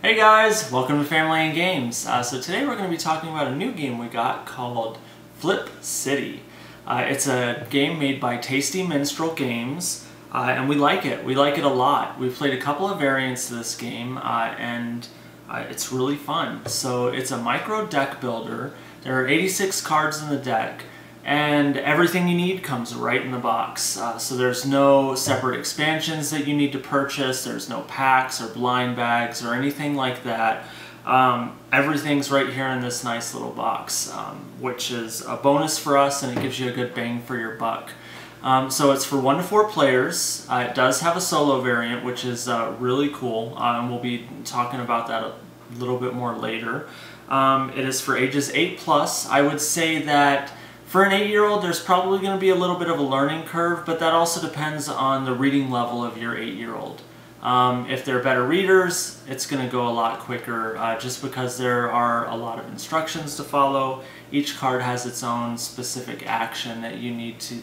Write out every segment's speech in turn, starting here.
Hey guys, welcome to Family and Games. So today we're going to be talking about a new game we got called Flip City. It's a game made by Tasty Minstrel Games, and we like it. We like it a lot. We've played a couple of variants of this game, and it's really fun. So it's a micro deck builder. There are 86 cards in the deck, and everything you need comes right in the box. So there's no separate expansions that you need to purchase, there's no packs or blind bags or anything like that. Everything's right here in this nice little box, which is a bonus for us, and it gives you a good bang for your buck. So it's for 1 to 4 players. It does have a solo variant, which is really cool, and we'll be talking about that a little bit more later. It is for ages 8+. I would say that for an 8-year-old, there's probably going to be a little bit of a learning curve, but that also depends on the reading level of your 8-year-old. If they're better readers, it's going to go a lot quicker, just because there are a lot of instructions to follow. Each card has its own specific action that you need to,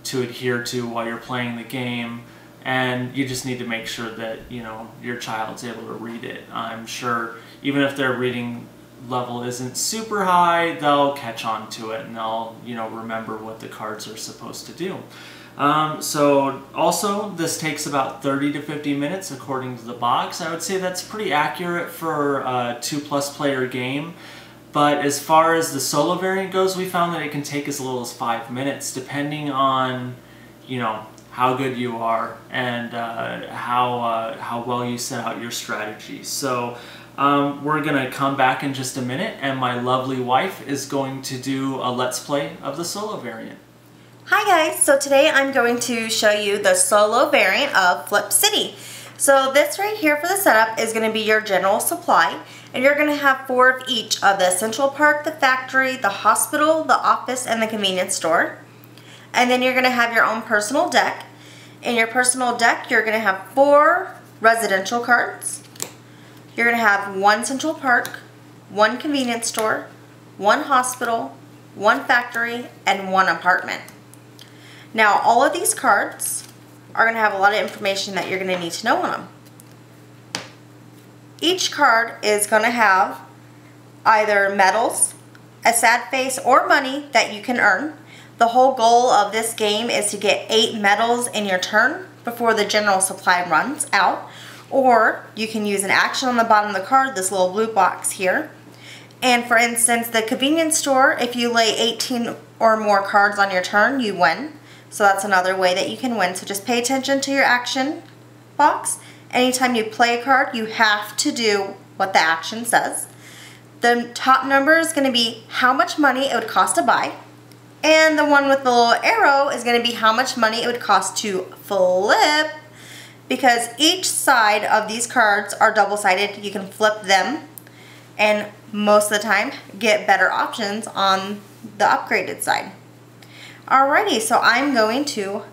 to adhere to while you're playing the game, and you just need to make sure that, your child's able to read it. I'm sure even if their reading level isn't super high, they'll catch on to it, and they'll remember what the cards are supposed to do. So also this takes about 30 to 50 minutes according to the box. I would say that's pretty accurate for a 2+ player game, but as far as the solo variant goes, we found that it can take as little as 5 minutes depending on how good you are and how well you set out your strategy. So we're going to come back in just a minute, and my lovely wife is going to do a let's play of the solo variant. Hi guys, so today I'm going to show you the solo variant of Flip City. So this right here for the setup is going to be your general supply, and you're going to have 4 of each of the Central Park, the factory, the hospital, the office, and the convenience store. And then you're going to have your own personal deck. In your personal deck, you're going to have 4 residential cards. You're going to have 1 Central Park, 1 convenience store, 1 hospital, 1 factory, and 1 apartment. Now, all of these cards are going to have a lot of information that you're going to need to know on them. Each card is going to have either medals, a sad face, or money that you can earn. The whole goal of this game is to get 8 medals in your turn before the general supply runs out. Or you can use an action on the bottom of the card, this little blue box here. And for instance, the convenience store, if you lay 18 or more cards on your turn, you win. So that's another way that you can win. So just pay attention to your action box. Anytime you play a card, you have to do what the action says. The top number is going to be how much money it would cost to buy. And the one with the little arrow is going to be how much money it would cost to flip, because each side of these cards are double-sided. You can flip them and most of the time get better options on the upgraded side. Alrighty, so I'm going to,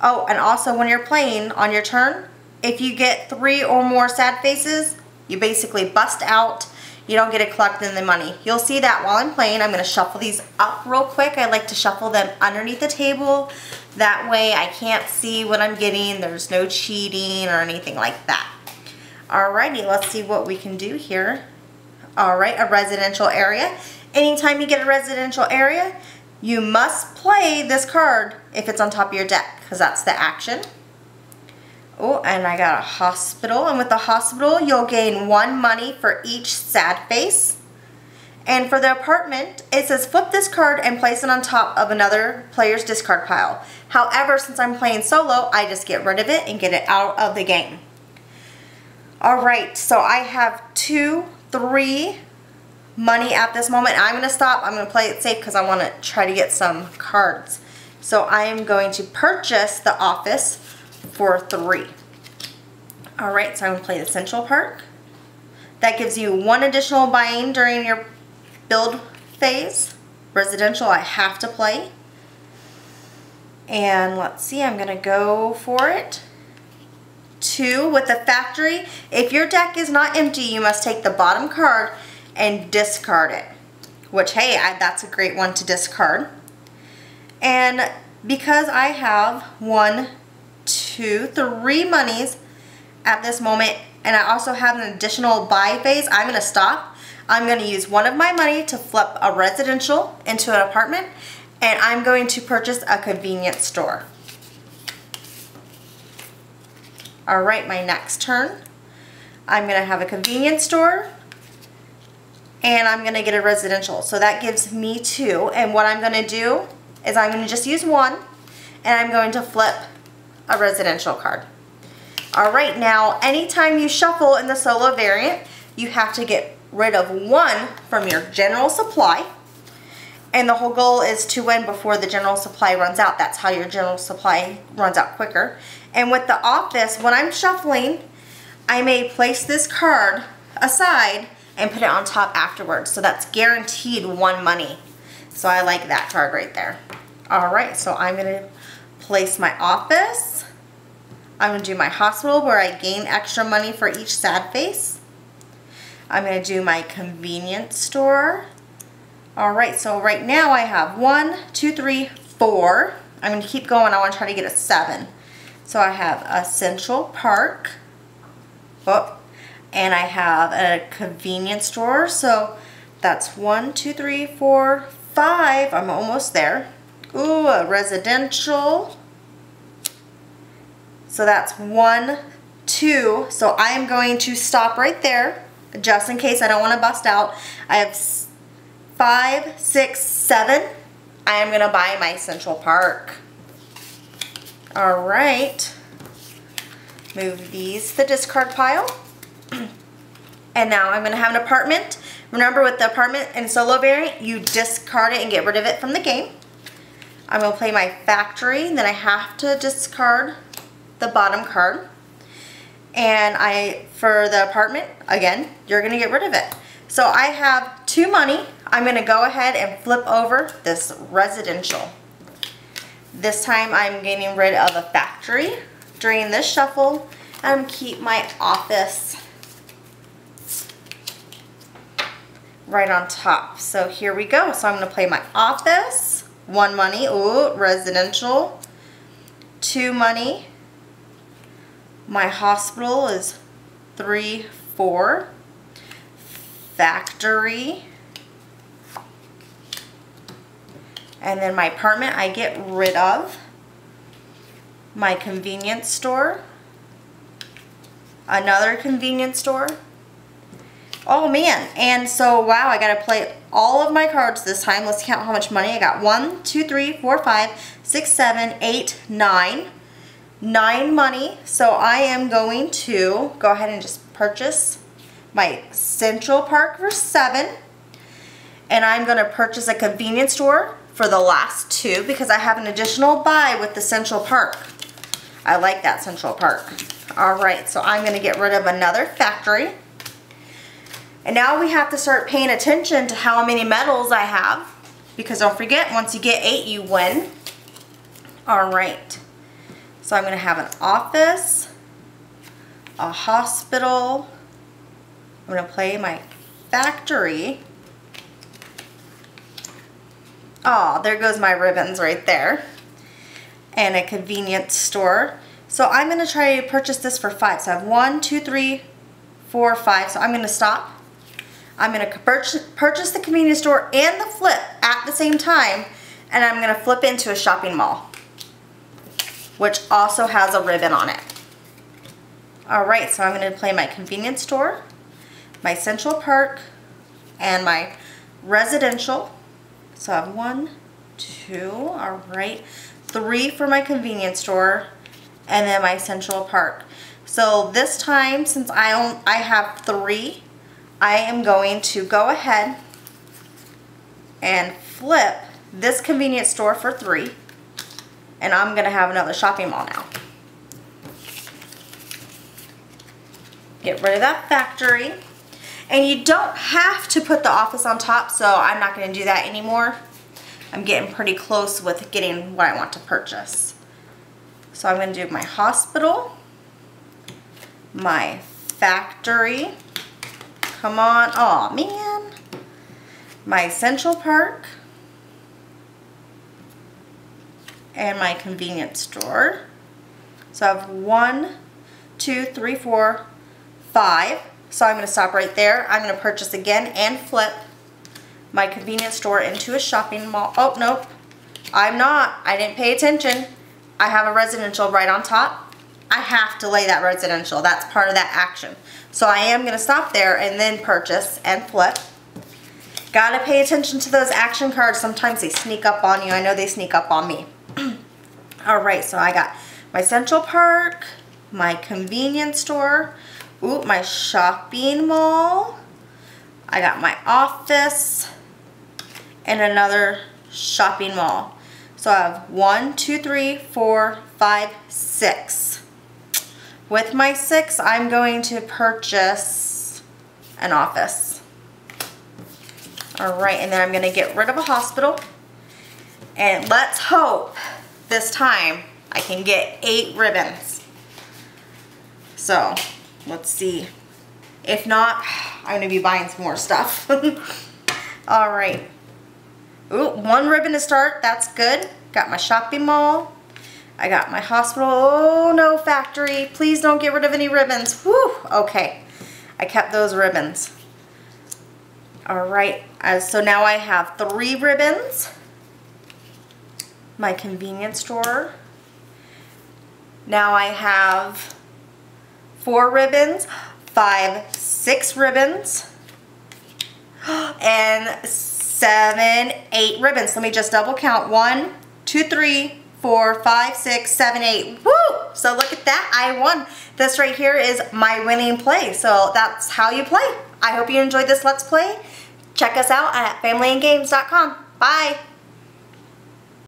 oh, and also when you're playing on your turn, if you get 3 or more sad faces, you basically bust out. You don't get to collect the money. You'll see that while I'm playing. I'm going to shuffle these up real quick. I like to shuffle them underneath the table. That way I can't see what I'm getting. There's no cheating or anything like that. Alrighty, let's see what we can do here. Alright, a residential area. Anytime you get a residential area, you must play this card if it's on top of your deck, because that's the action. Oh, and I got a hospital, and with the hospital, you'll gain 1 money for each sad face. And for the apartment, it says flip this card and place it on top of another player's discard pile. However, since I'm playing solo, I just get rid of it and get it out of the game. Alright, so I have 2, 3 money at this moment. I'm going to stop. I'm going to play it safe because I want to try to get some cards. So I am going to purchase the office for 3. Alright, so I'm going to play the Central Park. That gives you 1 additional buying during your build phase. Residential, I have to play. And let's see, I'm going to go for it. 2 with the factory. If your deck is not empty, you must take the bottom card and discard it. Which, hey, that's a great one to discard. And because I have 1, 2, 3 monies at this moment, and I also have an additional buy phase, I'm going to stop. I'm going to use one of my money to flip a residential into an apartment, and I'm going to purchase a convenience store. Alright, my next turn, I'm going to have a convenience store, and I'm going to get a residential. So that gives me 2, and what I'm going to do is I'm going to just use 1, and I'm going to flip a residential card. Alright, now anytime you shuffle in the solo variant, you have to get rid of 1 from your general supply, and the whole goal is to win before the general supply runs out. That's how your general supply runs out quicker. And with the office, when I'm shuffling, I may place this card aside and put it on top afterwards. So that's guaranteed 1 money. So I like that card right there. Alright, so I'm going to place my office. I'm going to do my hospital where I gain extra money for each sad face. I'm going to do my convenience store. Alright, so right now I have 1, 2, 3, 4. I'm going to keep going. I want to try to get a 7. So I have a Central Park. Oh, and I have a convenience store. So that's 1, 2, 3, 4, 5. I'm almost there. Ooh, a residential. So that's 1, 2. So I am going to stop right there just in case I don't want to bust out. I have 5, 6, 7. I am going to buy my Central Park. Alright. Move these to the discard pile. And now I'm going to have an apartment. Remember, with the apartment and solo variant, you discard it and get rid of it from the game. I'm going to play my factory. Then I have to discard the bottom card. And for the apartment, again, you're going to get rid of it. So I have 2 money. I'm going to go ahead and flip over this residential. This time I'm getting rid of a factory during this shuffle. I'm going to keep my office right on top. So here we go. So I'm going to play my office. 1 money. Ooh, residential. 2 money. My hospital is 3, 4. Factory. And then my apartment I get rid of. My convenience store. Another convenience store. Oh man, and so wow, I gotta play all of my cards this time. Let's count how much money I got. 1, 2, 3, 4, 5, 6, 7, 8, 9. 9 money. So I am going to go ahead and just purchase my Central Park for 7. And I'm going to purchase a convenience store for the last 2 because I have an additional buy with the Central Park. I like that Central Park. Alright, so I'm going to get rid of another factory. And now we have to start paying attention to how many medals I have. Because don't forget, once you get 8, you win. Alright. So I'm going to have an office, a hospital. I'm going to play my factory. Oh, there goes my ribbons right there. And a convenience store. So I'm going to try to purchase this for 5. So I have 1, 2, 3, 4, 5. So I'm going to stop. I'm going to purchase the convenience store and the flip at the same time. And I'm going to flip into a shopping mall, which also has a ribbon on it. Alright, so I'm going to play my convenience store, my Central Park, and my residential. So I have 1, 2, alright, 3 for my convenience store, and then my Central Park. So this time, since I have 3, I am going to go ahead and flip this convenience store for 3. And I'm going to have another shopping mall now. Get rid of that factory. And you don't have to put the office on top, so I'm not going to do that anymore. I'm getting pretty close with getting what I want to purchase. So I'm going to do my hospital, my factory. Come on. Aw, man. My Central Park. And my convenience store. So I have 1, 2, 3, 4, 5. So I'm going to stop right there. I'm going to purchase again and flip my convenience store into a shopping mall. Oh, nope. I'm not. I didn't pay attention. I have a residential right on top. I have to lay that residential. That's part of that action. So I am going to stop there and then purchase and flip. Gotta pay attention to those action cards. Sometimes they sneak up on you. I know they sneak up on me. Alright, so I got my Central Park, my convenience store, ooh, my shopping mall. I got my office and another shopping mall. So I have 1, 2, 3, 4, 5, 6. With my 6, I'm going to purchase an office. Alright, and then I'm going to get rid of a hospital. And let's hope this time I can get 8 ribbons. So, let's see. If not, I'm going to be buying some more stuff. Alright. Ooh, 1 ribbon to start. That's good. Got my shopping mall. I got my hospital. Oh, no, factory. Please don't get rid of any ribbons. Whew. Okay. I kept those ribbons. Alright, so now I have 3 ribbons. My convenience store. Now I have 4 ribbons, 5, 6 ribbons, and 7, 8 ribbons. Let me just double count. 1, 2, 3, 4, 5, 6, 7, 8. Woo! So look at that. I won. This right here is my winning play. So that's how you play. I hope you enjoyed this Let's Play. Check us out at familyandgames.com. Bye!